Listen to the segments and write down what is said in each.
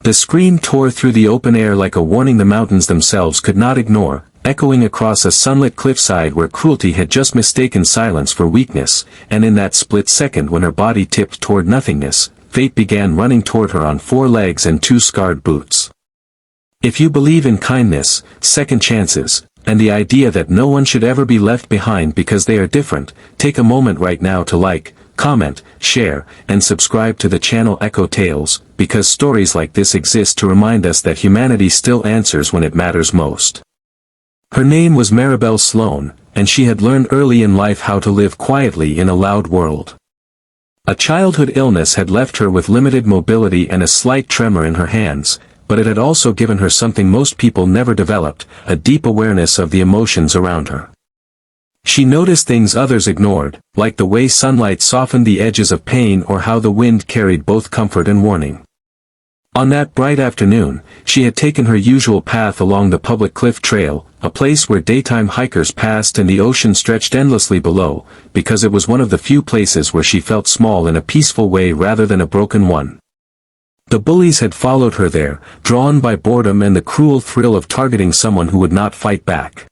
The scream tore through the open air like a warning the mountains themselves could not ignore, echoing across a sunlit cliffside where cruelty had just mistaken silence for weakness, and in that split second when her body tipped toward nothingness, fate began running toward her on 4 legs and 2 scarred boots. If you believe in kindness, second chances, and the idea that no one should ever be left behind because they are different, take a moment right now to like, comment, share, and subscribe to the channel Echo Tales, because stories like this exist to remind us that humanity still answers when it matters most. Her name was Maribel Sloan, and she had learned early in life how to live quietly in a loud world. A childhood illness had left her with limited mobility and a slight tremor in her hands, but it had also given her something most people never developed, a deep awareness of the emotions around her. She noticed things others ignored, like the way sunlight softened the edges of pain or how the wind carried both comfort and warning. On that bright afternoon, she had taken her usual path along the public cliff trail, a place where daytime hikers passed and the ocean stretched endlessly below, because it was one of the few places where she felt small in a peaceful way rather than a broken one. The bullies had followed her there, drawn by boredom and the cruel thrill of targeting someone who would not fight back.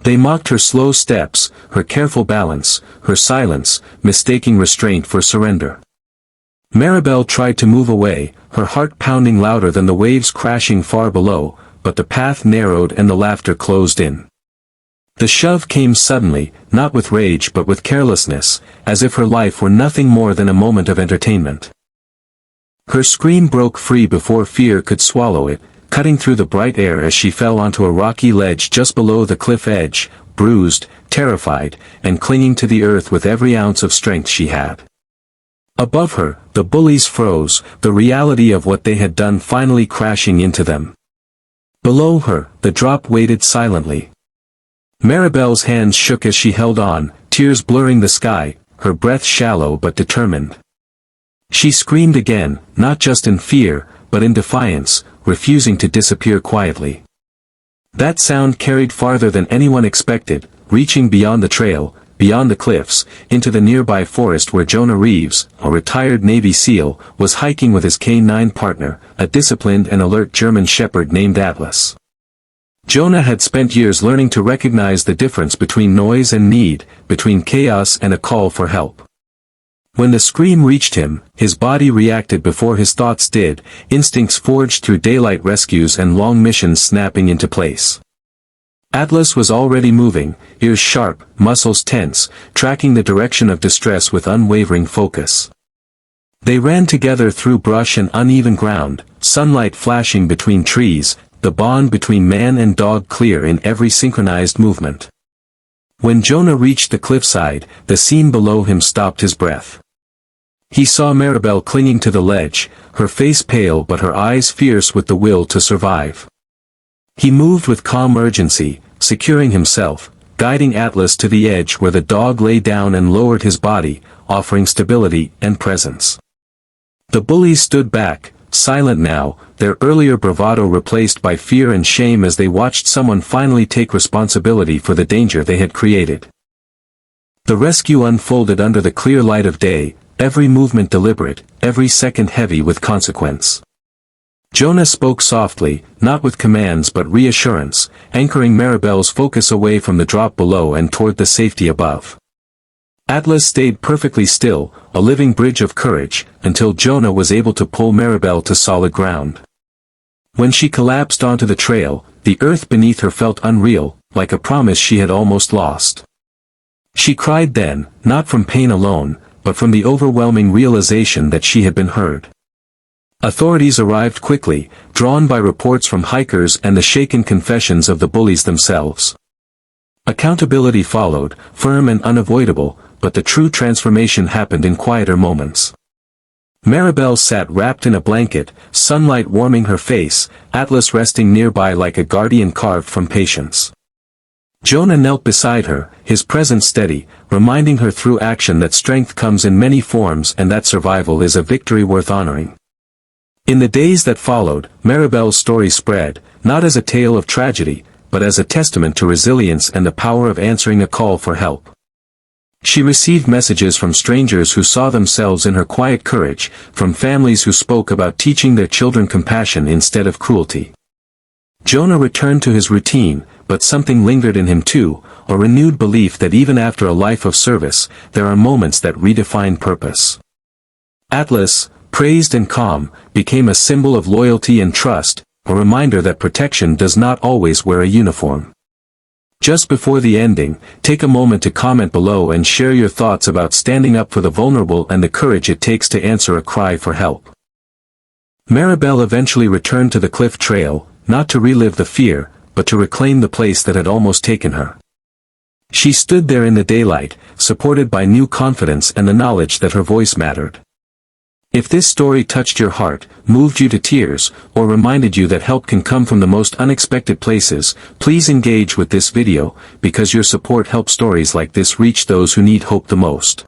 They mocked her slow steps, her careful balance, her silence, mistaking restraint for surrender. Maribel tried to move away, her heart pounding louder than the waves crashing far below, but the path narrowed and the laughter closed in. The shove came suddenly, not with rage but with carelessness, as if her life were nothing more than a moment of entertainment. Her scream broke free before fear could swallow it, cutting through the bright air as she fell onto a rocky ledge just below the cliff edge, bruised, terrified, and clinging to the earth with every ounce of strength she had. Above her, the bullies froze, the reality of what they had done finally crashing into them. Below her, the drop waited silently. Maribel's hands shook as she held on, tears blurring the sky, her breath shallow but determined. She screamed again, not just in fear, but in defiance, refusing to disappear quietly. That sound carried farther than anyone expected, reaching beyond the trail, beyond the cliffs, into the nearby forest where Jonah Reeves, a retired Navy SEAL, was hiking with his K-9 partner, a disciplined and alert German shepherd named Atlas. Jonah had spent years learning to recognize the difference between noise and need, between chaos and a call for help. When the scream reached him, his body reacted before his thoughts did, instincts forged through daylight rescues and long missions snapping into place. Atlas was already moving, ears sharp, muscles tense, tracking the direction of distress with unwavering focus. They ran together through brush and uneven ground, sunlight flashing between trees, the bond between man and dog clear in every synchronized movement. When Jonah reached the cliffside, the scene below him stopped his breath. He saw Maribel clinging to the ledge, her face pale but her eyes fierce with the will to survive. He moved with calm urgency, securing himself, guiding Atlas to the edge where the dog lay down and lowered his body, offering stability and presence. The bullies stood back, silent now, their earlier bravado replaced by fear and shame as they watched someone finally take responsibility for the danger they had created. The rescue unfolded under the clear light of day, every movement deliberate, every second heavy with consequence. Jonah spoke softly, not with commands but reassurance, anchoring Maribel's focus away from the drop below and toward the safety above. Atlas stayed perfectly still, a living bridge of courage, until Jonah was able to pull Maribel to solid ground. When she collapsed onto the trail, the earth beneath her felt unreal, like a promise she had almost lost. She cried then, not from pain alone, but from the overwhelming realization that she had been heard. Authorities arrived quickly, drawn by reports from hikers and the shaken confessions of the bullies themselves. Accountability followed, firm and unavoidable, but the true transformation happened in quieter moments. Maribel sat wrapped in a blanket, sunlight warming her face, Atlas resting nearby like a guardian carved from patience. Jonah knelt beside her, his presence steady, reminding her through action that strength comes in many forms and that survival is a victory worth honoring. In the days that followed, Maribel's story spread, not as a tale of tragedy, but as a testament to resilience and the power of answering a call for help. She received messages from strangers who saw themselves in her quiet courage, from families who spoke about teaching their children compassion instead of cruelty. Jonah returned to his routine, but something lingered in him too, a renewed belief that even after a life of service, there are moments that redefine purpose. Atlas, praised and calm, became a symbol of loyalty and trust, a reminder that protection does not always wear a uniform. Just before the ending, take a moment to comment below and share your thoughts about standing up for the vulnerable and the courage it takes to answer a cry for help. Maribel eventually returned to the cliff trail, not to relive the fear, but to reclaim the place that had almost taken her. She stood there in the daylight, supported by new confidence and the knowledge that her voice mattered. If this story touched your heart, moved you to tears, or reminded you that help can come from the most unexpected places, please engage with this video, because your support helps stories like this reach those who need hope the most.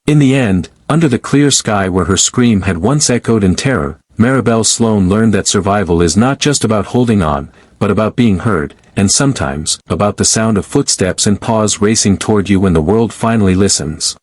In the end, under the clear sky where her scream had once echoed in terror, Maribel Sloan learned that survival is not just about holding on, but about being heard, and sometimes, about the sound of footsteps and paws racing toward you when the world finally listens.